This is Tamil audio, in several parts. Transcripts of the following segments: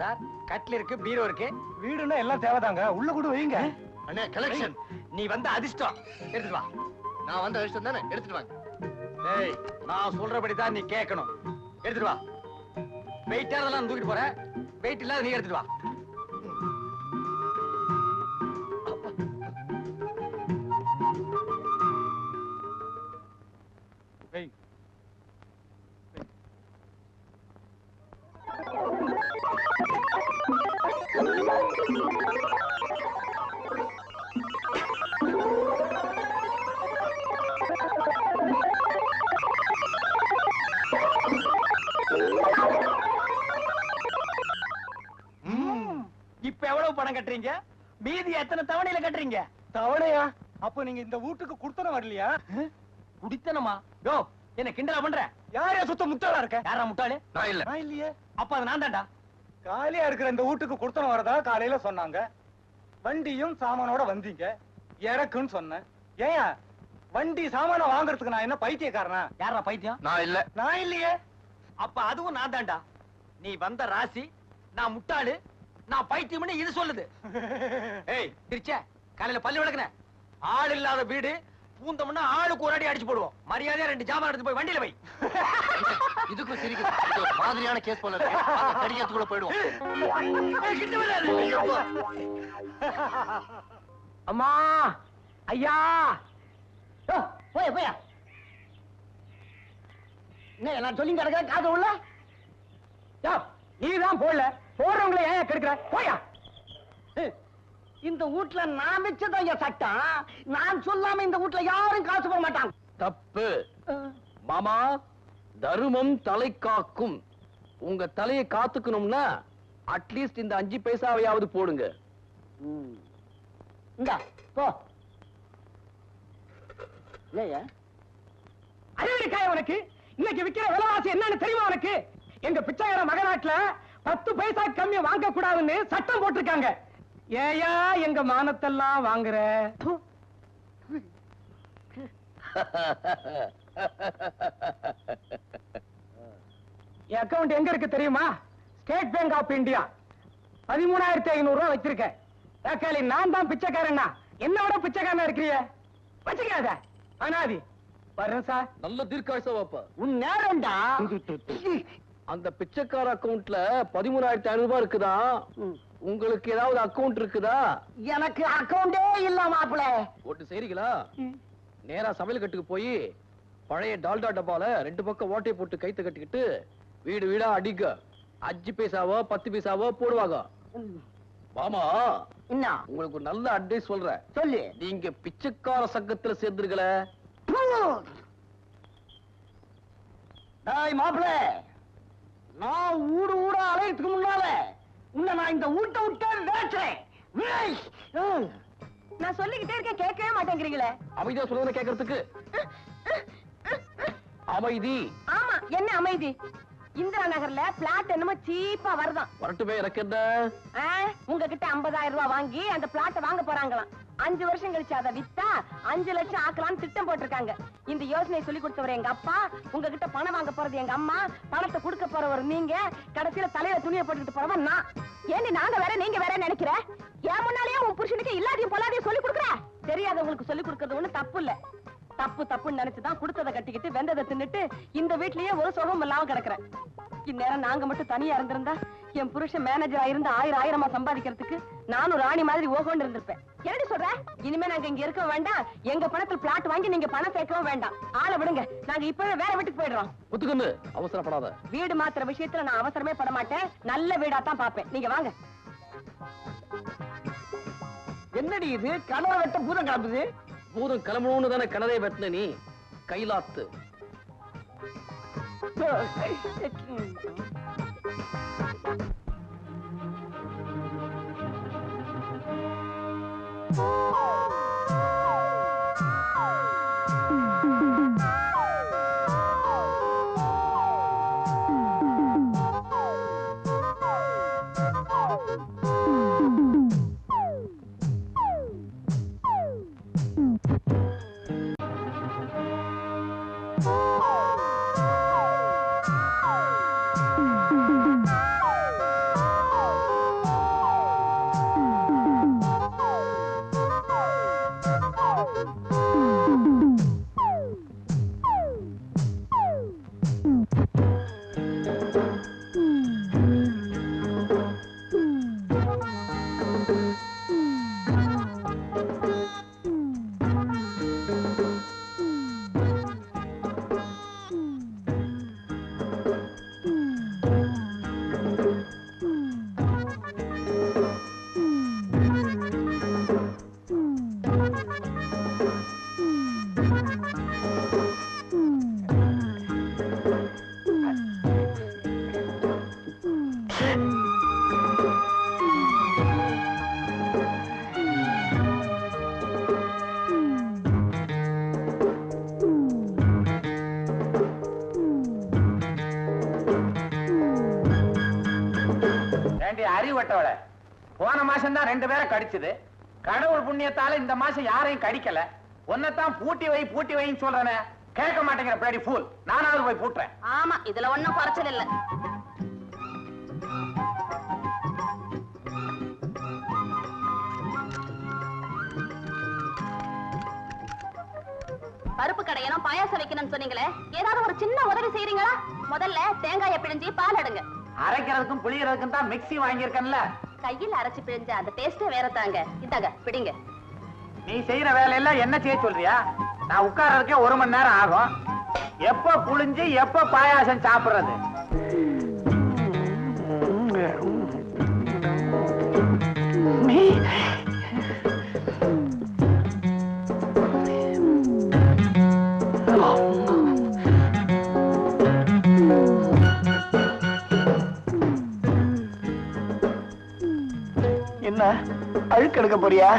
சார் கட்டில் இருக்கு, பீரோ இருக்கு. வீடுன்னா எல்லாம் தேவைதாங்க. உள்ள கூட வைங்க. அண்ணே கலெக்ஷன். நீ வந்த அதிர்ஷ்டம். எடுத்துட்டு வா. நான் வந்த அதிர்ஷ்டம் தானே, எடுத்துட்டு வாங்க. ஏய், நான் சொல்றபடிதான் நீ கேட்கணும். எடுத்துட்டு வா. வெயிட்டானதெல்லாம் தூக்கிட்டு போற, வெயிட் இல்லாத நீ எடுத்துட்டு வா. இப்ப எவ்வளவு பணம் கட்டுறீங்க? மீதி எத்தனை தவணையில கட்டுறீங்க? தவணையா? அப்ப நீங்க இந்த வீட்டுக்கு குடுத்தன வரலையா? குடித்தனமா? யோ, என்ன கிண்டலா பண்ற? யாரையா சுத்த முட்டாளா இருக்க? யாரா முட்டாளு? நான் இல்ல. நான் இல்லையே. அப்ப அது நான் தான்டா. காலியா இருக்கிற இந்த வீட்டுக்கு குடுத்தன வரதா காலையில சொன்னாங்க. வண்டியும் சாமானோட வந்தீங்க. இறக்குன்னு சொன்னேன். ஏன் வண்டி சாமான வாங்குறதுக்கு நான் என்ன பைத்தியக்காரனா? யாரா பைத்தியம்? நான் இல்ல. நான் இல்லையே. அப்ப அதுவும் நான் தான்டா. நீ வந்த ராசி, நான் முட்டாளு, நான் பைத்தியம்னு இது சொல்லுது. ஏய் திருச்ச, காலையில பல்லு விளக்குன. ஆள் இல்லாத வீடு, பூந்தம்னா ஆளுக்கு ஒரு அடி அடிச்சு போடுவோம். மரியாதையா 2 ஜாமான் எடுத்து போய் வண்டியில வை. இதுக்கு சிரிக்க மாதிரியான கேஸ் போல இருக்கு. கடிக்கிறதுக்குள்ள போயிடுவோம். கிட்ட வராத. அம்மா, ஐயா, போய் போயா. என்ன நான் சொல்லி கிடக்க காது உள்ள? நீதான் போடல, போடுறவங்களை ஏன் கெடுக்கிற? போயா. இந்த வீட்டுல நான் வச்சதான் சட்டம். நான் சொல்லாம இந்த வீட்டுல யாரும் காசு போட மாட்டாங்க. தப்பு மாமா. தருமம் தலை காக்கும். உங்க தலையை காத்துக்கணும்னா அட்லீஸ்ட் இந்த 5 பைசாவையாவது போடுங்க. இங்க போ. இல்லையா அறிவிக்காய உனக்கு? இன்னைக்கு விக்கிற விலைவாசி என்னன்னு தெரியுமா உனக்கு? எங்க பிச்சைக்கார மகநாட்டுல 10 பைசா கம்மி வாங்க கூடாதுன்னு சட்டம் போட்டிருக்காங்க. ஏயா எங்க மானத்தெல்லாம் வாங்குற? என் அக்கவுண்ட் எங்க இருக்கு தெரியுமா? State bank of India. 13,500 ரூபாய் வச்சிருக்கேன். தக்காளி நான் தான் பிச்சைக்காரன்னா என்னோட பிச்சைக்காரனா இருக்கிறிய? வச்சுக்காத அனாதி. வர்றேன் சார். நல்ல தீர்க்காயுசா வாப்பா. உன் நேரம்டா. அந்த பிச்சைக்கார அக்கவுண்ட்ல 13,500 ரூபாய் இருக்குதா? உங்களுக்கு ஏதாவது அக்கவுண்ட் இருக்குதா? எனக்கு அக்கவுண்டே இல்ல மாப்பிள. ஒட்டு செய்றீங்களா? நேரா சமையல் கட்டுக்கு போய் பழைய டால்டா டப்பால 2 பக்கம் ஓட்டை போட்டு கைத்து கட்டிக்கிட்டு வீடு வீடா அடிக்க. 5 பைசாவோ 10 பைசாவோ போடுவாங்க. மாமா, என்ன உங்களுக்கு ஒரு நல்ல அட்வைஸ் சொல்றேன். சொல்லு. நீங்க பிச்சைக்கார சங்கத்துல சேர்ந்துருக்கல. மாப்பிள, நான் ஊடு ஊடா அலையத்துக்கு முன்னால உன்னை நான் இந்த ஊட்ட விட்டு வேற்றேன். நான் சொல்லிக்கிட்டே இருக்கேன், கேட்கவே மாட்டேங்கிறீங்களே. அமைதியா சொல்லுங்க கேட்கறதுக்கு. அமைதி. ஆமா, என்ன அமைதி? இந்திரா நகர்ல பிளாட் என்னமோ சீப்பா வருதான். வரட்டுமே, எனக்கு என்ன? உங்ககிட்ட 50,000 ரூபாய் வாங்கி அந்த பிளாட் வாங்க போறாங்களாம். 5 வருஷம் கழிச்சு அதை வித்தா 5 லட்சம் ஆக்கலாம்னு திட்டம் போட்டிருக்காங்க. இந்த யோசனை சொல்லி கொடுத்தவர் எங்க அப்பா, உங்ககிட்ட பணம் வாங்க போறது எங்க அம்மா, பணத்தை கொடுக்க போறவர் நீங்க, கடைசியில தலையில துணியை போட்டுக்கிட்டு போறவன் நான். ஏண்டி நாங்க வேற நீங்க வேற நினைக்கிற? ஏன் முன்னாலேயே உன் புருஷனுக்கு இல்லாதையும் பொல்லாதையும் சொல்லி கொடுக்குற? தெரியாதவங்களுக்கு சொல்லி கொடுக்கறது ஒண்ணு தப்பு இல்ல. தப்பு தப்புன்னு நினைச்சுதான் கொடுத்ததை கட்டிக்கிட்டு வெந்ததை தின்னுட்டு இந்த வீட்லயே ஒரு சுகம் இல்லாம கிடக்குறேன். இந்நேரம் நாங்க மட்டும் தனியா இருந்திருந்தா என் புருஷன் மேனேஜரா இருந்து 1000-1000 சம்பாதிக்கிறதுக்கு நானும் ராணி மாதிரி ஓகோன்னு இருந்திருப்பேன். என்னடி சொல்ற? இனிமே நாங்க இங்க இருக்க வேண்டாம். எங்க பணத்தில் பிளாட் வாங்கி நீங்க பணம் சேர்க்கவும் வேண்டாம். ஆளை விடுங்க, நாங்க இப்பவே வேற வீட்டுக்கு போயிடுறோம். ஒத்துக்கன்னு அவசரப்படாத. வீடு மாத்திர விஷயத்துல நான் அவசரமே பட மாட்டேன். நல்ல வீடா தான் பாப்பேன். நீங்க வாங்க. என்னடி இது? கனவை வெட்ட பூதம் கிளம்புது. பூதம் கிளம்பணும்னு தானே கனதை வெட்டின நீ. கைலாத்து. அறிவட்டவள போன மாசம் தான் 2 பேரை கடிச்சது. கடவுள் புண்ணியத்தால இந்த மாசம் யாரையும் கடிக்கல. ஒன்னதான் பூட்டி வைன்னு சொல்றேனே, கேட்க மாட்டேங்கிற பிளடி ஃபூல். நானாவது போய் பூட்டுறேன். ஆமா, இதுல ஒண்ணும் குறைச்சல் இல்ல. பருப்பு கடையணும் பாயாசம் வைக்கணும்னு சொன்னீங்களே, ஏதாவது ஒரு சின்ன உதவி செய்றீங்களா? முதல்ல தேங்காயை பிழிஞ்சி பால் எடுங்க. அரைக்கிறதுக்கும் புளியறதுக்கும் தான் மிக்ஸி வாங்கியிருக்கேன்ல. கையில் அரைச்சு பிழிஞ்ச அந்த டேஸ்டே வேற தாங்க. இந்தாங்க பிடிங்க. நீ செய்யற வேலையெல்லாம் என்ன செய்ய சொல்றியா? நான் உட்கார்றதுக்கே 1 மணி நேரம் ஆகும். எப்ப புளிஞ்சு எப்ப பாயாசம் சாப்பிடுறது? என்ன அழுக்கெடுக்க போறியா?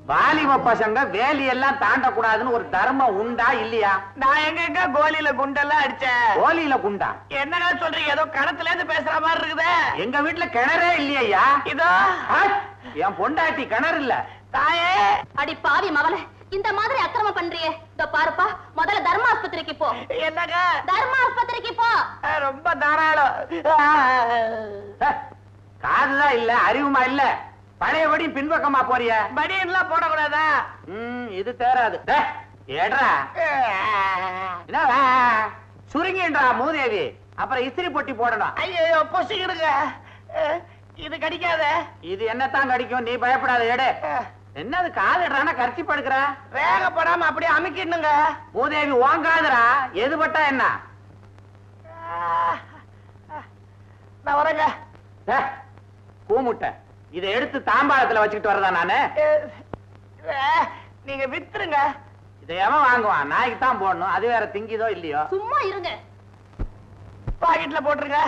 வாலிப பசங்க வேலி எல்லாம் தாண்டக்கூடாதுன்னு ஒரு தர்மம் உண்டா இல்லையா? நான் எங்க கோலியில குண்டெல்லாம் அடிச்சேன். கோலியில குண்டா? என்னங்க சொல்றீங்க? ஏதோ கிணத்துல இருந்து பேசுற மாதிரி இருக்குது. எங்க வீட்டுல கிணறே இல்லையா? இதோ என் பொண்டாட்டி கிணறு இல்ல. தாயே அடி பாவி மவளே, இந்த மாதிரி அக்கிரமம் பண்றியே. இதோ பாருப்பா, முதல்ல தர்ம ஆஸ்பத்திரிக்கு போ. என்னங்க? தர்ம ஆஸ்பத்திரிக்கு போ. ரொம்ப தாராளம். காதுதான் இல்ல, அறிவுமா இல்ல. பழையபடி பின்பக்கமா போறிய? படியெல்லாம் போடக்கூடாதா? இது தேராது. ஏட்ரா சுருங்கின்றா மூதேவி. அப்புறம் இஸ்திரி பொட்டி போடணும். ஐயோ பொசிக்கிடுங்க. இது கடிக்காத. இது என்னத்தான் கடிக்கும், நீ பயப்படாத. எடு. என்னது காதுடுறானா கரிச்சி படுக்கிற? வேகப்படாம அப்படியே அமுக்கிடுங்க. மூதேவி வாங்காதரா. எது பட்டா என்ன? நான் வரேங்க. கூமுட்டை இதை எடுத்து தாம்பாளத்துல வச்சுக்கிட்டு வரதா நானு? நீங்க வித்துருங்க. இதை எவன் வாங்குவான்? நாய்க்கு தான் போடணும். அது வேற திங்கிதோ இல்லையோ. சும்மா இருங்க. பாக்கெட்ல போட்டுருங்க.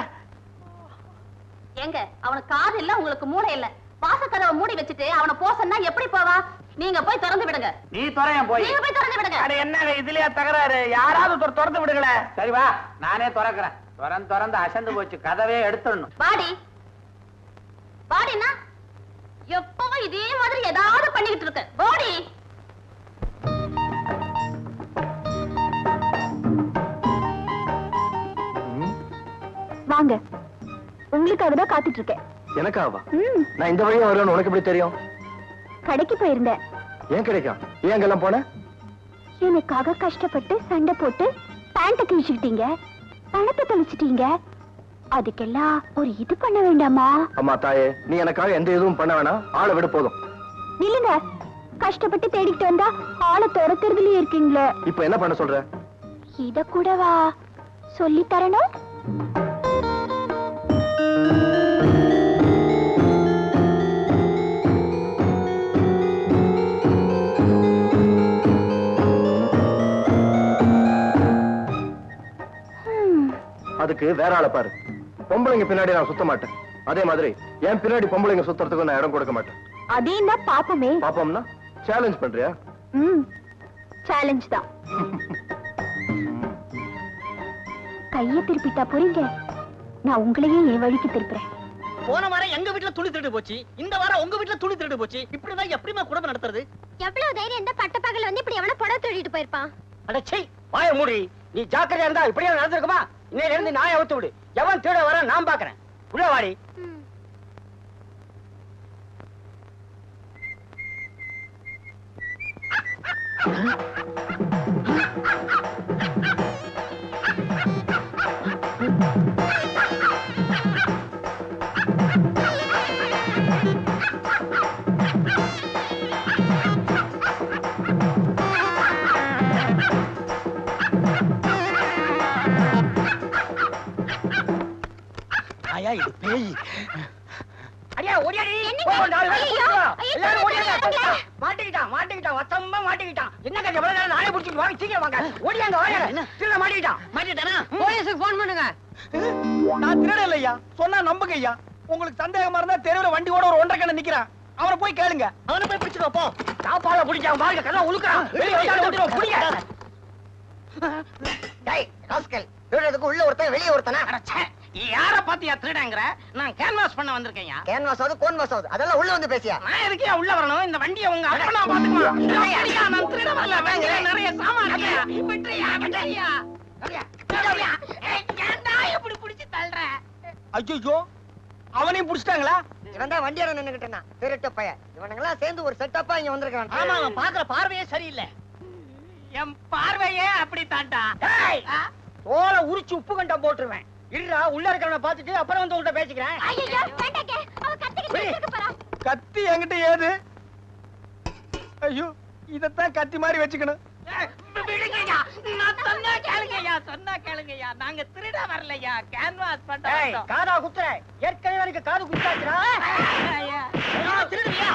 ஏங்க, அவனுக்கு காது இல்ல, உங்களுக்கு மூளை இல்ல. வாசக்கதவை மூடி வச்சுட்டு அவனை போசன்னா எப்படி போவா? நீங்க போய் திறந்து விடுங்க. நீ துறையன் போய். நீங்க போய் திறந்து விடுங்க. அட என்னங்க இதுலயா தகராறு? யாராவது திறந்து விடுங்களே. சரி வா, நானே திறக்கிறேன். திறந்து அசந்து போச்சு. கதவே எடுத்துடணும். வாடி வாடினா எப்பவும் இதே மாதிரி ஏதாவது பண்ணிக்கிட்டு இருக்க. வாடி. வாங்க, உங்களுக்காக தான் காத்துட்டு இருக்கேன். எனக்காவா? நான் இந்த வழியா வருவேன்னு உனக்கு எப்படி தெரியும்? கடைக்கு போயிருந்தேன். ஏன் கிடைக்கும்? ஏன் அங்கெல்லாம் போன? எனக்காக கஷ்டப்பட்டு சண்டை போட்டு பேண்ட கிழிச்சுக்கிட்டீங்க, பணத்தை தொலைச்சிட்டீங்க. அதுக்கெல்லாம் ஒரு இது பண்ண வேண்டாமா? அம்மா தாயே, நீ எனக்காக எந்த இதுவும் பண்ண வேணாம். ஆளை விட போதும். நில்லுங்க. கஷ்டப்பட்டு தேடிக்கிட்டு வந்தா ஆளை துரத்துறதுலயே இருக்கீங்களே. இப்ப என்ன பண்ண சொல்ற? இத கூடவா சொல்லி தரணும்? அதுக்கு வேற ஆளை பாரு. பொம்பளைங்க பின்னாடி நான் சுத்த மாட்டேன். அதே மாதிரி என் பின்னாடி பொம்பளைங்க சுத்துறதுக்கு நான் இடம் கொடுக்க மாட்டேன். அதேன்னா பாப்போமே. பாப்போம்னா சேலஞ்ச் பண்றியா? சேலஞ்ச் தான். கையை திருப்பிட்டா போறீங்க, நான் உங்களையே என் வழிக்கு திருப்புறேன். போன வாரம் எங்க வீட்டுல துணி திருடு போச்சு, இந்த வாரம் உங்க வீட்டுல துணி திருடு போச்சு. இப்படிதான் எப்படிமா குடும்பம் நடத்துறது? எவ்வளவு தைரியம் இந்த பட்ட பகல் வந்து இப்படி எவன புடவை திருடிட்டு போயிருப்பான்? அடச்சை வாய மூடி. நீ ஜாக்கிரதையா இருந்தா இப்படியே நடந்திருக்குமா? இன்னையில இருந்து நாயை அவுத்து விடு. எவன் திருட வர நான் பாக்குறேன். உள்ள வாடி. இது பேய். அடியா ஓடியாடி. எல்லாரும் ஓடியாங்க. மாட்டிக்கிட்டான் வசமா மாட்டிக்கிட்டான். என்ன கதை எவ்வளவு நேரம் நானே புடிச்சிட்டு வாங்க சீக்கிரம் வாங்க. ஓடியாங்க ஓடியாங்க. திருட மாட்டிக்கிட்டானா? போலீஸ்க்கு ஃபோன் பண்ணுங்க. நான் திருட இல்லையா, சொன்னா நம்புங்க ஐயா. உங்களுக்கு சந்தேகமா இருந்தா தெருவுல வண்டி ஓட ஒரு 1.5 கண்ண நிக்கிறான். அவரை போய் கேளுங்க. அவனை போய் பிடிச்சுக்கோ போ. சாப்பாட புடிச்சான் பாருங்க, கண்ணா உலுக்குறான். வெளிய வந்தாலும் ஓடிறோம் புடிங்க. டேய் ராஸ்கல், திருடதுக்கு உள்ள ஒருத்தன் வெளிய ஒருத்தனா? அடச்சே, யார பாத்தியா திருடங்கற? நான் கேன்வாஸ் பண்ண வந்திருக்கேன்யா. கேன்வாஸ் ஆவது கோன்வாஸ் ஆவது அதெல்லாம் உள்ள வந்து பேசியா? நான் எதுக்கு உள்ள வரணும்? இந்த வண்டியை உங்க அப்பனா பாத்துக்குவான். ஐயா நான் திருட வரல, வேங்கல நிறைய சாமான் இருக்கு. விட்றியா விட்றியா? அப்படியா? ஏன்டா இப்படி புடிச்சு தள்ளுற? ஐயோ அவனையும் புடிச்சிட்டாங்களா? இவன் தான் வண்டியார நின்னுகிட்டனா திருட்ட பைய. இவனுங்கலாம் சேர்ந்து ஒரு செட்டப்பா இங்க வந்திருக்கான். ஆமா, அவன் பாக்குற பார்வையே சரியில்லை. என் பார்வையே அப்படி தாண்டா. டேய் தோலை உரிச்சு உப்பு கண்டம் போட்டுருவேன். இருடா உள்ள இருக்கவனை பாத்துட்டு அப்புறம் வந்து உங்கள்ட்ட பேசிக்கிறேன். ஐயோ வேண்டாங்க, அவ கத்திக்கிட்டு போறான். கத்தி என்கிட்ட ஏது? ஐயோ இதத்தான் கத்தி மாதிரி வச்சுக்கணும். சொன்னா கேளுங்கய்யா, நாங்க திருட வரலையா, கேன்வாஸ் பண்ண. காதா குத்துற, ஏற்கனவே எனக்கு காது குத்தாச்சுடா. திருடுவியா?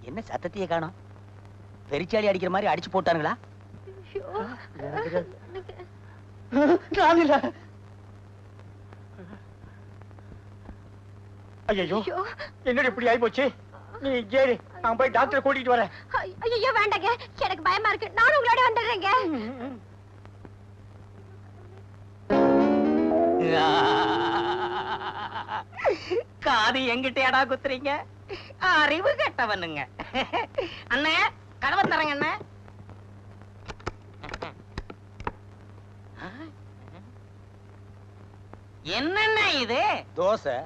என்ன சத்தத்தையே காணோம்? பெரிச்சாளி அடிக்கிற மாதிரி அடிச்சு போட்டானுங்களா? ஐயோ என்னடி இப்படி ஆயி போச்சு? நீ ஏறி, நான் போய் டாக்டரை கூட்டிட்டு வரேன். ஐயோ வேண்டாங்க, எனக்கு பயமா இருக்கு. நானும் உங்களோட வந்துடுறேங்க. காது எங்கிட்டடா குத்துறீங்க? அறிவு கெட்டவனுங்க. அண்ணே கதவை தரங்க அண்ணே. என்னண்ணா இது? தோசை.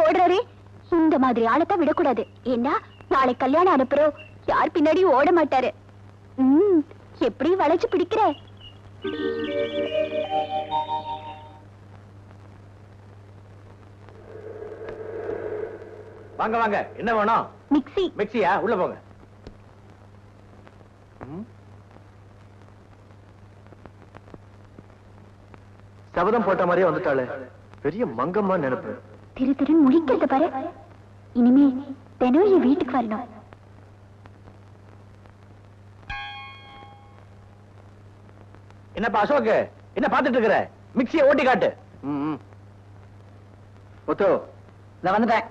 ஓடுறாரு. இந்த மாதிரி ஆளத்தான் விடக்கூடாது. ஏன்னா நாளை கல்யாணம் அனுப்புறோம், யார் பின்னாடியும் ஓட மாட்டாரு. எப்படி வளைச்சு பிடிக்கிற? வாங்க வாங்க, என்ன வேணும்? மிக்ஸி. மிக்ஸியா? உள்ள போங்க. சபதம் போட்ட மாதிரியே வந்துட்டாளே, பெரிய மங்கம்மா நினைப்பு. திரு திரு முடிக்கிறத பாரு. இனிமே தினம் என் வீட்டுக்கு வரணும். என்னப்பா அசோக், என்ன பாத்துட்டு இருக்கிற? மிக்ஸியை ஓட்டி காட்டு. முத்து, நான் வந்துட்டேன்.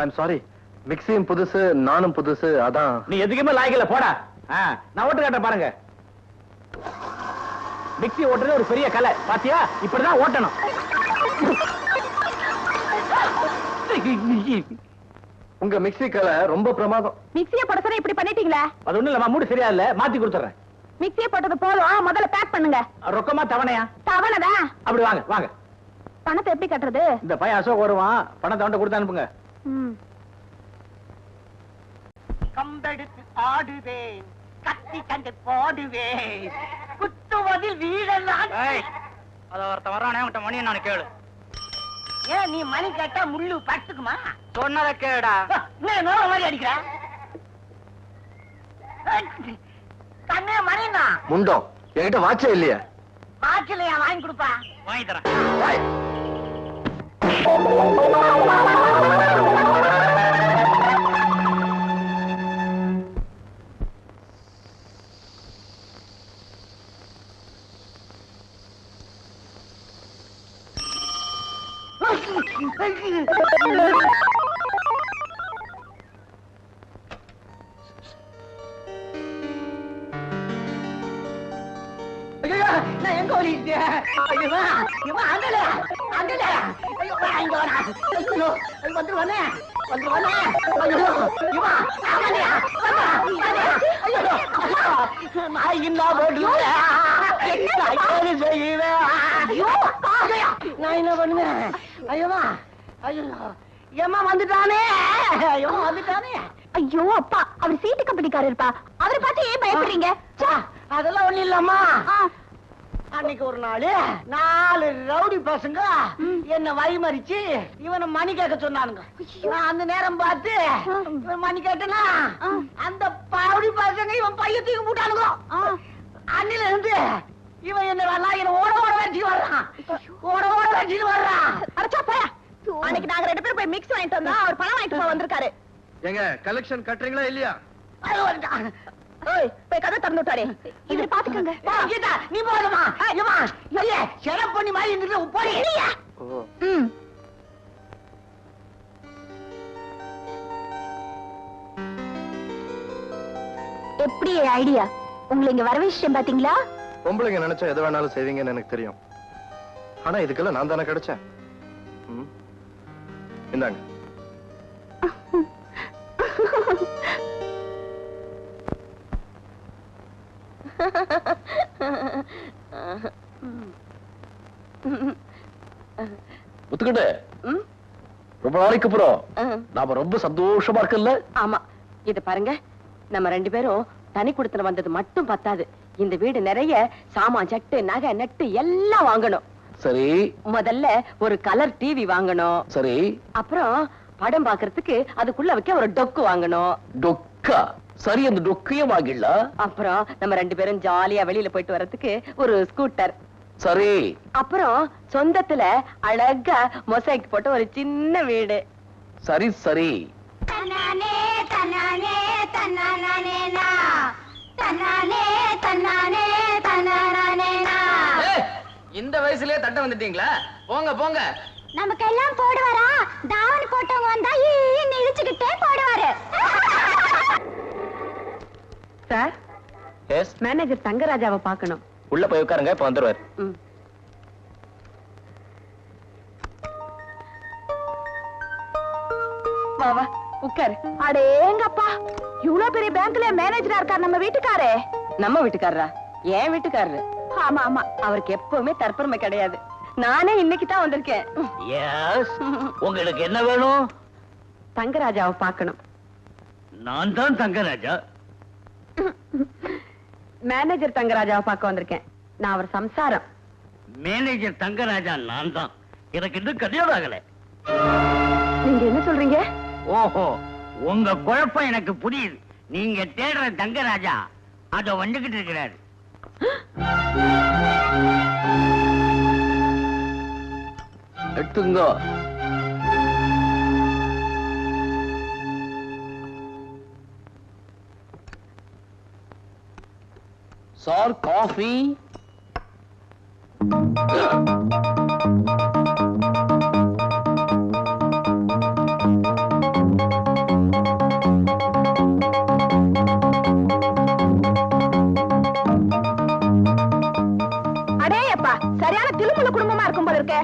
ஐம் சாரி, மிக்ஸியும் புதுசு நானும் புதுசு, அதான். நீ எதுக்குமே லாய்க்கல, போடா. நான் ஓட்டு காட்ட பாருங்க. மிக்ஸி ஓட்டுறது ஒரு பெரிய கலை பாத்தியா? இப்படிதான் ஓட்டணும். உங்க மிக்ஸி கலை ரொம்ப பிரமாதம். மிக்ஸியை போட சொன்னா இப்படி பண்ணிட்டீங்களா? அது ஒண்ணு இல்ல, மூடு சரியா இல்ல, மாத்தி கொடுத்துறேன். மிக்ஸியை போட்டது போதும், முதல்ல பேக் பண்ணுங்க. ரொக்கமா தவணையா? தவணதா? அப்படி வாங்க வாங்க. பணத்தை எப்படி கட்டுறது? இந்த பையன் அசோக் வருவான், பணத்தை அவன்கிட்ட கொடுத்து அனுப்புங்க. கம்பெடுத்து ஆடுவேன், கத்தி கண்டு போடுவேன், குத்துவதில் வீடெல்லாம். அத ஒருத்த வரானே, உன்கிட்ட மணி நான் கேளு. ஏன் நீ மணி கேட்டா முள்ளு பட்டுக்குமா? சொன்னத கேடா. என்ன நோர மாதிரி அடிக்கிற? கண்ணே மணினா முண்டம் என்கிட்ட வாட்சே இல்லையா? மாச்சிலையா வாங்கி கொடுப்பா. வாங்கி தரேன். நான் எங்க ஓடிட்டேன்? அங்கல அங்கல. ஐயோ இங்க வரா. ஐயோ வந்துருவானே வந்துருவானே. ஐயோ இவா அங்கலையா வந்தா. ஐயோ நான் என்ன போடுறேன்? நான் என்ன செய்வேன்? ஐயோ நான் என்ன பண்ணுவேன்? ஐயோமா ஐயோ ஏமா வந்துட்டானே. ஐயோ வந்துட்டானே. ஐயோ அப்பா, அவர் சீட்டு கம்பெனிக்காரர் இருப்பா. அவரை பார்த்து ஏன் பயப்படுறீங்க? அதெல்லாம் ஒண்ணு இல்லம்மா. அன்னைக்கு ஒரு நாள் 4 ரவுடி பசங்க என்ன வழிமறிச்சு இவனை மணி கேட்க சொன்னானுங்க. நான் அந்த நேரம் பார்த்து இவன் மணி கேட்டனா, அந்த ரவுடி பசங்க இவன் பையன் தூக்கி போட்டானுங்க. அன்னில இருந்து இவன் என்ன ஓட ஓட வச்சுட்டு வர்றான், ஓட ஓட வச்சுட்டு வர்றான். அரைச்சா போயா. அன்னைக்கு நாங்க 2 பேரும் போய் மிக்ஸ் வாங்கிட்டு வந்தா அவர் பணம் வாங்கிட்டு போய் வந்திருக்காரு. எங்க கலெக்ஷன் கட்டுறீங்களா இல்லையா? அது வந்துட்டான். ஓய் போய் கதை திறந்து விட்டாரே. இவரை பாத்துக்கோங்க. கீதா நீ போதுமா? ஐயமா ஐயே செலவு பண்ணி மாதிரி இருந்துட்டு போய். எப்படி ஐடியா? உங்களை இங்க வர விஷயம் பாத்தீங்களா? பொம்பளைங்க நினைச்சா எது வேணாலும் செய்வீங்கன்னு எனக்கு தெரியும். ஆனா இதுக்கெல்லாம் நான் தானே கிடைச்சேன். இந்தாங்க. முத்துக்கிட்டு ரொம்ப நாளைக்கு அப்புறம் நாம ரொம்ப சந்தோஷமா இருக்குல்ல? ஆமா, இது பாருங்க, நம்ம 2 பேரும் தனி குடுத்தன வந்தது மட்டும் பத்தாது. இந்த வீடு நிறைய சாமான், சட்டு, நகை, நட்டு எல்லாம் வாங்கணும். சரி. முதல்ல ஒரு கலர் டிவி வாங்கணும். சரி. அப்புறம் படம் பாக்குறதுக்கு அதுக்குள்ள வைக்க ஒரு டொக்கு வாங்கணும். டொக்கா? சரி, அந்த டொக்கையும் வாங்கிடலாம். அப்புறம் நம்ம 2 பேரும் ஜாலியா வெளியில போயிட்டு வர்றதுக்கு ஒரு ஸ்கூட்டர். சரி. அப்புறம் சொந்தத்துல அழகா மொசைக் போட்டு ஒரு சின்ன வீடு. சரி சரி. தன்னானே தன்னானே தன்னானே நா, தன்னானே தன்னானே தன்னானே நா. இந்த வயசுலயே தட்ட வந்துட்டீங்களா? போங்க போங்க. நமக்கெல்லாம் போடுவாரா? தாவணி போட்டவங்க வந்தா ஈன்னு இழுச்சுக்கிட்டே போடுவாரு. Sir, S. மேனேஜர் தங்கராஜாவை பார்க்கணும். உள்ள போய் உட்காருங்க, இப்ப வந்துருவாரு. வா வா உட்காரு. அடேங்கப்பா, இவ்வளவு பெரிய பேங்க்ல மேனேஜரா இருக்கார் நம்ம வீட்டுக்காரே. நம்ம வீட்டுக்காரரா? ஏன் வீட்டுக்காரரு? ஆமா ஆமா, அவருக்கு எப்பவுமே தற்பெருமை கிடையாது. நானே இன்னைக்கு தான் வந்திருக்கேன். எஸ், உங்களுக்கு என்ன வேணும்? தங்கராஜாவை பார்க்கணும். நான் தான் தங்கராஜா. மேனேஜர் தங்கராஜாவை பார்க்க வந்திருக்கேன். நான் அவர் சம்சாரம். மேனேஜர் தங்கராஜா நான் தான். எனக்கு இன்னும் கல்யாணம் ஆகல. நீங்க என்ன சொல்றீங்க? ஓஹோ, உங்க குழப்பம் எனக்கு புரியுது. நீங்க தேடுற தங்கராஜா அத வந்துகிட்டு இருக்கிறாரு. எடுத்துங்க. Sir, coffee. குடும்பல குடும்பமா இருக்கும் போல இருக்க.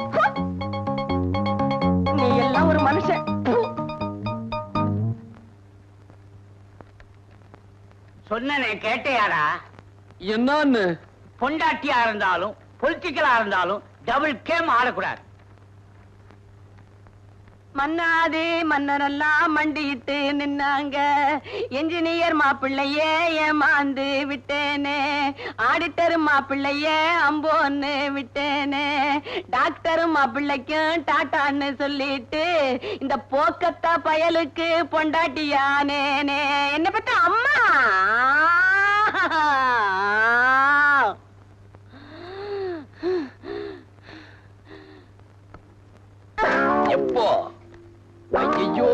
நீ எல்லாம் ஒரு மனுஷன். சொன்னனே கேட்டையாரா? என்னன்னு? பொண்டாட்டியா இருந்தாலும் பொலிட்டிக்கலா இருந்தாலும் டபுள் கேம் ஆடக்கூடாது. மன்னாதே மன்னரெல்லாம் மண்டியிட்டு நின்னாங்க. என்ஜினியர் மாப்பிள்ளையே ஏமாந்து விட்டேனே, ஆடிட்டர் மாப்பிள்ளையே அம்போன்னு விட்டேனே, டாக்டர் மாப்பிள்ளைக்கும் டாட்டான்னு சொல்லிட்டு இந்த போக்கத்தா பயலுக்கு பொண்டாட்டியானேனே. என்ன பத்த அம்மா எப்போ? ஐயோ,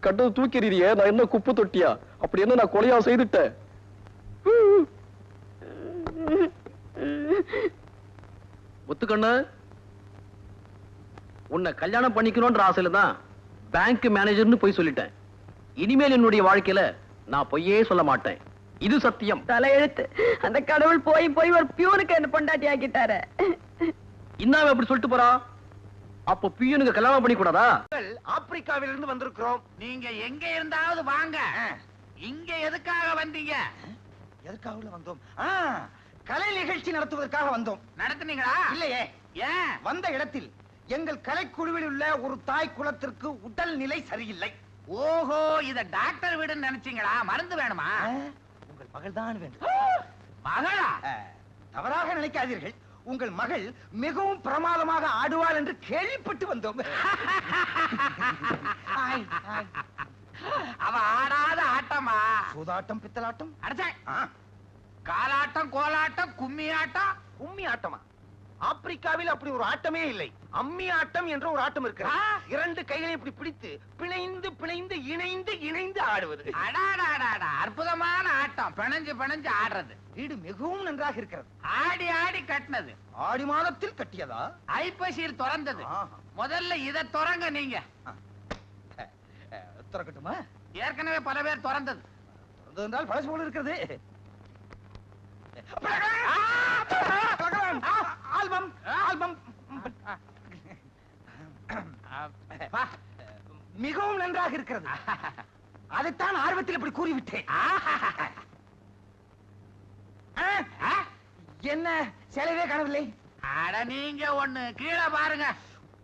கட்டது தூக்கிறீரியே, நான் என்ன குப்பு தொட்டியா? அப்படி என்ன நான் கொலையா செய்துட்டேன்? முத்துக்கண்ணு, உன்னை கல்யாணம் பண்ணிக்கணும்ன்ற ஆசையில தான் பேங்க் மேனேஜர்னு போய் சொல்லிட்டேன். இனிமேல் என்னுடைய வாழ்க்கையில நான் பொய்யே சொல்ல மாட்டேன். இது சத்தியம். தலையெழுத்து. அந்த கடவுள் போய் போய் ஒரு பியூனுக்கு என்ன பொண்டாட்டி ஆக்கிட்டாரு. இன்னாம எப்படி சொல்லிட்டு போறா? அப்போ பியூனுக்கு கல்யாணம் பண்ணி கூடாதா? ஆப்பிரிக்காவிலிருந்து வந்திருக்கிறோம். நீங்க எங்க இருந்தாவது வாங்க. இங்க எதுக்காக வந்தீங்க? எதற்காக வந்தோம்? கலை நிகழ்ச்சி நடத்துவதற்காக வந்தோம். நடத்துனீங்களா? இல்லையே. ஏன்? வந்த இடத்தில் எங்கள் கலைக்குழுவில் உள்ள ஒரு தாய் குலத்திற்கு உடல் நிலை சரியில்லை. ஓஹோ, இத டாக்டர் வீடுன்னு நினைச்சீங்களா? மருந்து வேணுமா? உங்கள் மகள் தான் வேண்டும். மகளா? தவறாக நினைக்காதீர்கள். உங்கள் மகள் மிகவும் பிரமாதமாக ஆடுவாள் என்று கேள்விப்பட்டு வந்தோம். அவ ஆடாத ஆட்டமா? சூதாட்டம், பித்தலாட்டம், அடச்சே, காலாட்டம், கோலாட்டம், கும்மி ஆட்டம். கும்மி ஆட்டமா? ஆப்பிரிக்காவில் அப்படி ஒரு ஆட்டமே இல்லை. அம்மி ஆட்டம் என்ற ஒரு ஆட்டம் இருக்கிறது. இரண்டு கைகளை இப்படி பிடித்து பிணைந்து பிணைந்து இணைந்து இணைந்து ஆடுவது. அடாடாடாடா, அற்புதமான ஆட்டம். பிணைஞ்சு பிணைஞ்சு ஆடுறது. வீடு மிகவும் நன்றாக இருக்கிறது. ஆடி ஆடி கட்டினது. ஆடி மாதத்தில் கட்டியதா? ஐப்பசியில் திறந்தது. ஆஹா. முதல்ல இத திறங்க நீங்க. திறக்கட்டுமா? ஏற்கனவே பல பேர் திறந்தது. திறந்தது என்றால் பழசு போல இருக்கிறது. Album, album. மிகவும் நன்றாக இருக்கிறது. அதைத்தான் ஆர்வத்தில் இப்படி கூறிவிட்டேன். என்ன சேலையே காணவில்லை? அட நீங்க ஒண்ணு கீழே பாருங்க.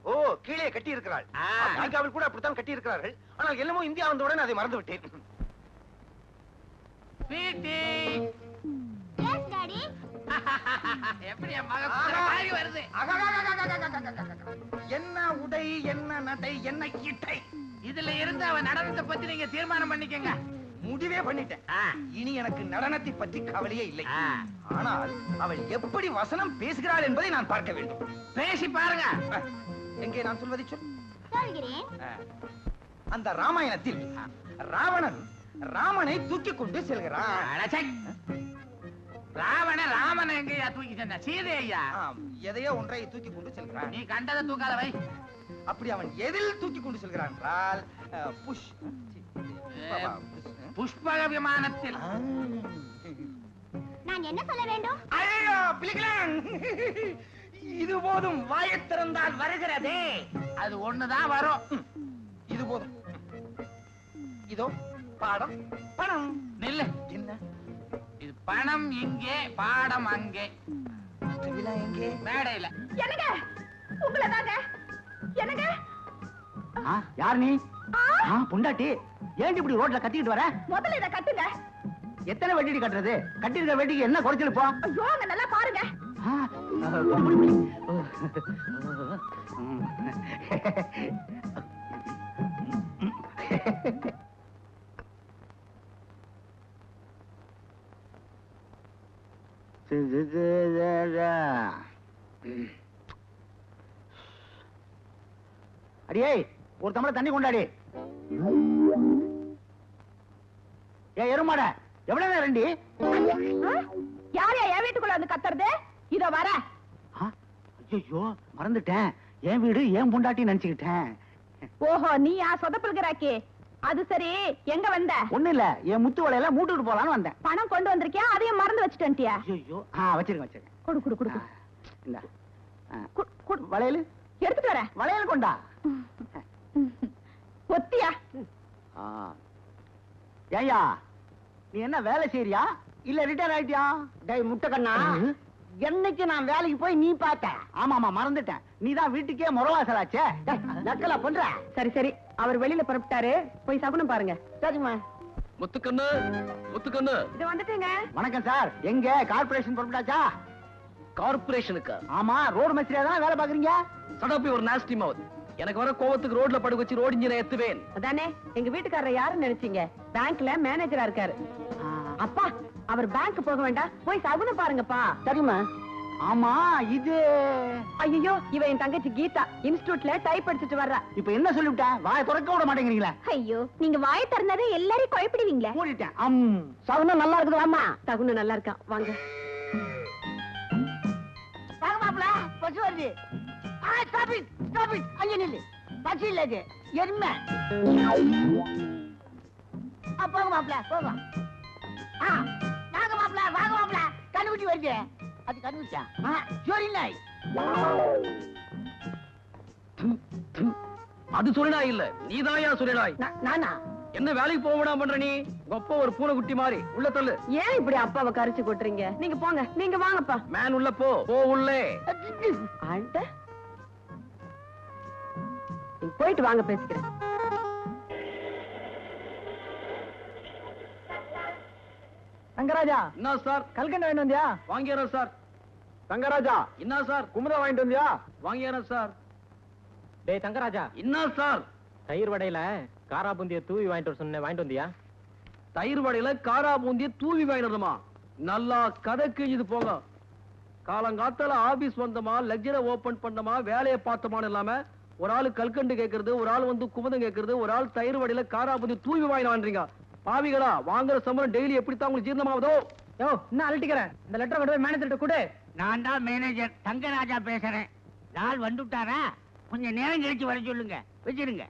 ஓ, கீழே கட்டி இருக்கிறாள். ஆப்பிரிக்காவில் கூட அப்படித்தான் கட்டி இருக்கிறார்கள். ஆனால் என்னமோ இந்தியா வந்தவுடன் அதை மறந்து விட்டேன். எப்படி என் மகன் வருது? என்ன உடை, என்ன நடை, என்ன கீட்டை. இதுல இருந்து அவன் நடனத்தை பத்தி நீங்க தீர்மானம் பண்ணிக்கங்க. முடிவே பண்ணிட்டேன். இனி எனக்கு நடனத்தை பற்றி கவலையே இல்லை. ஆனால் அவள் எப்படி வசனம் பேசுகிறாள் என்பதை நான் பார்க்க வேண்டும். பேசி பாருங்க. எங்கே நான் சொல்வதை சொல். அந்த ராமாயணத்தில் ராவணன் ராமனை தூக்கி கொண்டு செல்கிறான். ராமனை எங்கயா தூக்கி சென்ற? சீதை ஐயா. எதையோ ஒன்றை தூக்கி கொண்டு செல்கிறான். நீ கண்டதை தூக்காத வை. அப்படி அவன் எதில் தூக்கி கொண்டு செல்கிறான் என்றால் புஷ்பக விமானத்தில். நான் என்ன சொல்ல வேண்டும்? ஐயோ, பிளிக்கிறான். இது போதும். வாயைத் திறந்தால் வருகிறதே. அது ஒண்ணுதான் வரும். இது போதும். இதோ பாடம், பணம். நில்லு. என்ன இது? பணம் இங்கே, பாடம் அங்கே. விழா எங்கே? மேடையில. என்னங்க உங்களை தாங்க. என்னங்க யார் நீ? பொண்டாட்டி. ஏன் இப்படி ரோட்ல கத்திக்கிட்டு வர? முதல்ல இத கட்டுங்க. எத்தனை வெட்டி கட்டுறது? கட்டிருக்க வெட்டிக்கு என்ன குறைச்சல் போ? ஐயோ, அங்க நல்லா பாருங்க. அடியே, ஒரு தம்பளை தண்ணி கொண்டாடி. ஏ எருமாட எவ்வளவு நேரண்டி? யாரையா என் வீட்டுக்குள்ள வந்து கத்துறது? இதோ வர. ஐயோ மறந்துட்டேன், என் வீடு என் பொண்டாட்டி நினைச்சுக்கிட்டேன். ஓஹோ, நீயா சொதப்பல்கிறாக்கி? அது சரி, எங்க வந்த? ஒண்ணு இல்ல, என் முத்து வளையல மூட்டுட்டு போலான்னு வந்தேன். பணம் கொண்டு வந்திருக்கியா? அதையும் மறந்து வச்சுட்டியா? ஐயோ வச்சிருக்கேன். கொடு கொடு கொடு. இந்த வளையல் எடுத்துட்டு வரேன். வளையல் கொண்டா. ஒத்தியா? ஏயா நீ என்ன வேலை செய்யறியா இல்ல ரிட்டையர் ஆயிட்டியா? டேய் முட்டைக்கண்ணா, என்னைக்கு நான் வேலைக்கு போய் நீ பார்த்த? ஆமாமா மறந்துட்டேன், நீதான் வீட்டுக்கே முறவாசலாச்சே. நக்கலா பண்ற? சரி சரி, அவர் வெளியில புறப்பட்டாரு, போய் சகுனம் பாருங்க. சரிம்மா. முத்துக்கண்ணு, முத்துக்கண்ணு. இது வந்துட்டேங்க. வணக்கம் சார், எங்க கார்பரேஷன் புறப்பட்டாச்சா? கார்பரேஷனுக்கு? ஆமா, ரோடு மேஸ்திரியா தான் வேலை பாக்குறீங்க? சடாப்பி ஒரு நாஸ்டி மவுத். எனக்கு வர கோவத்துக்கு ரோட்ல படுக்க வச்சு ரோடு இன்ஜினை ஏத்துவேன். அதானே, எங்க வீட்டுக்காரர் யாருன்னு நினைச்சீங்க? பேங்க்ல மேனேஜரா இருக்காரு. அப்பா, அவர் பேங்க் போக வேண்டாம், போய் சகுனம் பாருங்கப்பா. சரிம்மா. ஆமா இது ஐயோ, இவ என் தங்கச்சி கீதா, இன்ஸ்டிடியூட்ல டைப் படிச்சுட்டு வர்றா. இப்ப என்ன சொல்லிவிட்டேன்? வாயை திறக்க விட மாட்டேங்கிறீங்களா? ஐயோ, நீங்க வாயை திறந்தாவே எல்லாரையும் குழப்பிடுவீங்களே. மூடிட்டேன். சகுனம் நல்லா இருக்குது. ஆமா சகுனம் நல்லா இருக்கான், வாங்க. வாங்க மாப்ள, பஸ் வருது. ஸ்டாப் இட், அங்க நில்லு. பஸ் இல்ல இது, எருமை. போங்க மாப்ள, போங்க. வாங்க மாப்ள, கண்ணுக்குட்டி வருது. அது கண்ணுக்குட்டியா? சோரி நாய். அது சொல்லினாய் இல்ல, நீதாயா சொல்லினாய். நானா? என்ன வேலைக்கு போக விடாம பண்ற நீ? கொப்ப ஒரு பூனை குட்டி மாதிரி உள்ள தள்ளு. ஏன் இப்படி அப்பாவை கரிச்சு கொட்டுறீங்க? நீங்க போங்க, நீங்க வாங்கப்பா. மேன் உள்ள போ, போ உள்ளே. ஆண்ட, நீங்க போயிட்டு வாங்க, பேசிக்கிறேன். ரங்கராஜா, என்ன சார்? கல்கண்டு வாங்கிட்டு வந்தியா? வாங்கிடுறேன் சார். தங்கராஜா, என்ன சார்? குமுதா வாங்கிட்டு வந்தியா? வாங்கிடுறேன் சார். டேய் தங்கராஜா, என்ன சார்? தயிர் வடையில காரா பூந்திய தூவி வாங்கிட்டு வர சொன்னேன், வாங்கிட்டு வந்தியா? தயிர் வடையில காரா பூந்திய தூவி வாங்கிடுறதுமா? நல்லா கதை கிழிஞ்சது போங்க. காலங்காத்தால ஆபீஸ் வந்தமா, லெக்சரை ஓபன் பண்ணமா, வேலையை பார்த்தோமான்னு இல்லாம ஒரு ஆளு கல்கண்டு கேட்கறது, ஒரு ஆள் வந்து குமுதம் கேட்கறது, ஒரு ஆள் தயிர் வடையில காரா பூந்திய தூவி வாங்கிடுறீங்க. பாவிகளா, வாங்குற சம்பளம் டெய்லி எப்படித்தான் உங்களுக்கு ஜீரணமாவதோ? யோ, என்ன அழட்டிக்கிறேன்? இந்த லெட்டர் கொண்டு போய் மேனேஜர்கிட்ட கொடு. நான் தான் மேனேஜர் தங்கராஜா பேசுறேன். நாள் வந்துட்டாரா? கொஞ்சம் நேரம் கழிச்சு வர சொல்லுங்க, வச்சிருங்க.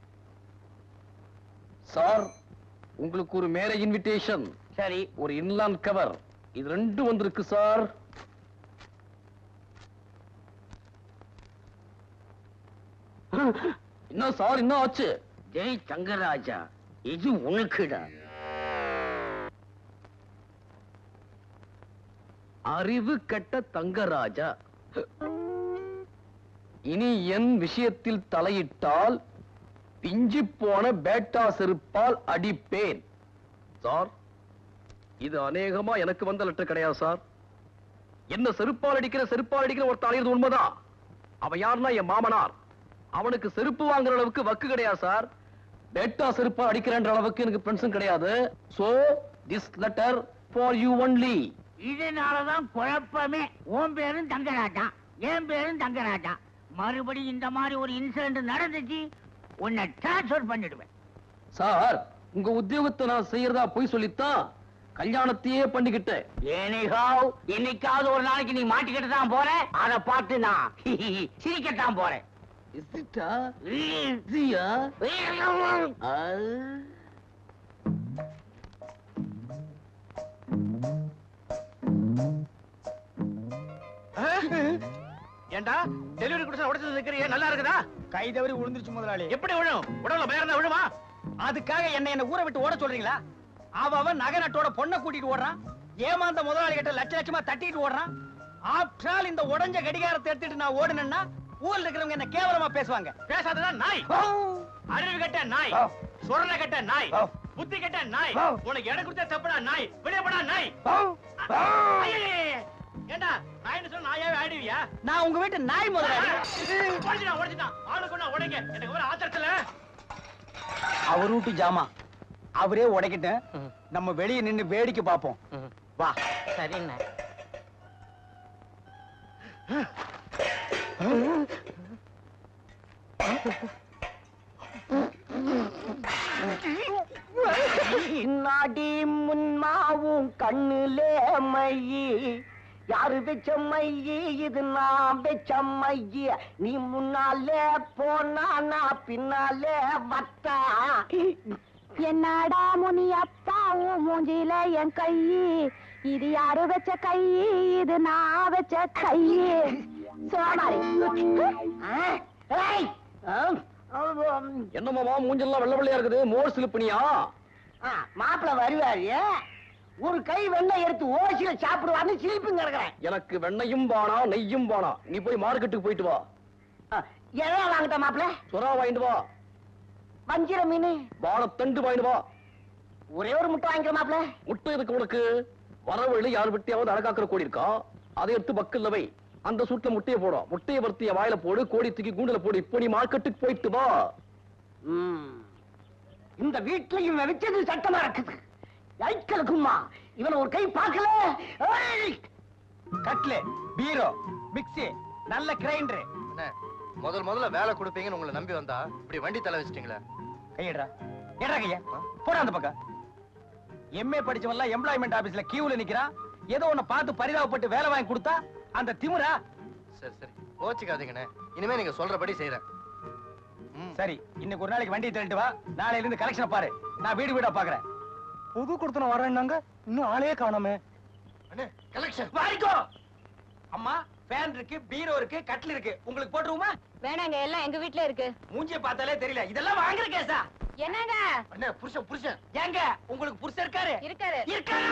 சார், உங்களுக்கு ஒரு மேரேஜ் இன்விடேஷன், சரி. ஒரு இன்லாண்ட் கவர், இது ரெண்டும் வந்திருக்கு சார். என்ன சார், என்ன ஆச்சு? ஜெய் தங்கராஜா, இது உனக்குடா. அறிவு கெட்ட தங்கராஜா, இனி என் விஷயத்தில் தலையிட்டால் பிஞ்சு போன பேட்டா செருப்பால் அடிப்பேன். சார், இது அநேகமா எனக்கு வந்த லெட்டர் கிடையாது சார். என்ன செருப்பால் அடிக்கிற ஒரு தலையிறது உண்மைதான். அவன் யாருன்னா என் மாமனார். அவனுக்கு செருப்பு வாங்குற அளவுக்கு வக்கு கிடையாது சார். பேட்டா செருப்பால் அடிக்கிறன்ற அளவுக்கு எனக்கு ஃப்ரெண்ட்ஸும் கிடையாது. So this letter for you only. இதனாலதான் குழப்பமே. உன் பேரும் தங்கராஜா, என் பேரும் தங்கராஜா. மறுபடியும் இந்த மாதிரி ஒரு இன்சிடென்ட் நடந்துச்சு, உன்னை டிரான்ஸ்பர் பண்ணிடுவேன். சார், உங்க உத்தியோகத்தை நான் செய்யறதா போய் சொல்லித்தான் கல்யாணத்தையே பண்ணிக்கிட்டேன். ஏனிகாவ், என்னைக்காவது ஒரு நாளைக்கு நீ மாட்டிக்கிட்டு தான் போற, அதை பார்த்து நான் சிரிக்கத்தான் போறேன். ஏண்டா டெலிவரி கொடுத்து உடைச்சது நிக்கிறியே, நல்லா இருக்குதா? கை தவறி விழுந்துருச்சு முதலாளி. எப்படி விழும்? உடவுல பயர்ந்தா விழுமா? அதுக்காக என்ன ஊரை விட்டு ஓட சொல்றீங்களா? அவன் நகை நட்டோட பொண்ணை கூட்டிட்டு ஓடுறான், ஏமாந்த முதலாளி கிட்ட லட்ச லட்சமா தட்டிட்டு ஓடுறான். ஆஃப்டர் ஆல் இந்த உடைஞ்ச கடிகாரத்தை எடுத்துட்டு நான் ஓடுனேன்னா ஊர்ல இருக்கிறவங்க என்ன கேவலமா பேசுவாங்க. பேசாததான் நாய், அறிவு கட்ட நாய், சொரண கட்ட நாய், புத்தி கட்ட நாய். உனக்கு இடம் கொடுத்த தப்புடா நாய், வெளியப்படா நாய். ஏண்டா நாய்னு சொன்னா நாயாவே ஆடுவியா? நான் உங்க வீட்டு நாய் முதலாளி. உடைச்சிட்டான் ஆளுக்கு ஒண்ணா உடைங்க, எனக்கு ஒரு ஆத்திரத்துல. அவர் வீட்டு ஜாமா அவரே உடைக்கிட்டு நம்ம வெளியே நின்னு வேடிக்கை பார்ப்போம். வா. சரிண்ணா. என்ன என்னாடி முன்மாவும் கண்ணுலே மையி யாரு வச்ச மையி இது நான் வச்ச மையி நீ முன்னாலே போனா நான் பின்னாலே வத்தா என்னடா முனியப்பா உன் மூஞ்சில என் கை இது யாரு வச்ச கை இது நான் வச்ச கை சோமாரி என்னமாமா மூஞ்செல்லாம் வெள்ள வெள்ளையா இருக்குது மோர் சிலுப்பனியா மாப்பிள்ள வருவாரு ஒரு கை வெண்ணெய் எடுத்து ஓசியில சாப்பிடுவான்னு சிரிப்பு கிடக்குறேன் எனக்கு வெண்ணையும் பானா நெய்யும் பானா நீ போய் மார்க்கெட்டுக்கு போயிட்டு வா எதா வாங்கிட்ட மாப்பிள்ள சுறா வாங்கிட்டு வா வஞ்சிர மீன் வாழைத்தண்டு வாங்கிட்டு வா ஒரே ஒரு முட்டை வாங்கிக்க மாப்பிள்ள முட்டை இருக்கு உனக்கு வரவழி யார் விட்டியாவது அழகாக்கிற கோடி இருக்கா அதை எடுத்து பக்கல்ல வை அந்த சூட்ல முட்டையை போடும் முட்டையை வறுத்திய வாயில போடு கோடி தூக்கி கூண்டுல போடு இப்போ நீ மார்க்கெட்டுக்கு போயிட்டு வா இந்த வீட்டுல இவன் வச்சது சட்டமா இருக்குது ஐக்கலுக்குமா இவன் ஒரு கை பார்க்கல கட்லு பீரோ மிக்ஸி நல்ல கிரைண்டர் முதல்ல வேலை கொடுப்பீங்கன்னு உங்களை நம்பி வந்தா இப்படி வண்டி தலை வச்சிட்டீங்களே கையடா ஏடா கைய போடா அந்த பக்கம் எம்ஏ படிச்சவன்லாம் எம்ப்ளாய்மெண்ட் ஆபீஸ்ல கியூல நிக்கிறான் ஏதோ ஒண்ணு பார்த்து பரிதாபப்பட்டு வேலை வாங்கி கொடுத்தா அந்த திமிரா சரி கோச்சிக்காதீங்கண்ணே இனிமே நீங்க சொல்றபடி செய்யறேன் சரி இன்னைக்கு ஒரு நாளைக்கு வண்டியை தள்ளிட்டு வா நாளையில இருந்து கலெக்ஷன் பாரு நான் வீடு வீடா பாக்குறேன் புது கொடுத்தன வரேன்னாங்க இன்னும் ஆளே காணோமே கலெக்ஷன் வாரிக்கோ அம்மா ஃபேன் இருக்கு பீரோ இருக்கு கட்டில் இருக்கு உங்களுக்கு போட்டுருவோமா வேணாங்க எல்லாம் எங்க வீட்ல இருக்கு மூஞ்சிய பார்த்தாலே தெரியல இதெல்லாம் வாங்குற கேஸா என்னங்க அண்ணே புருஷன் ஏங்க உங்களுக்கு புருஷன் இருக்காரு இருக்காரு இருக்காரா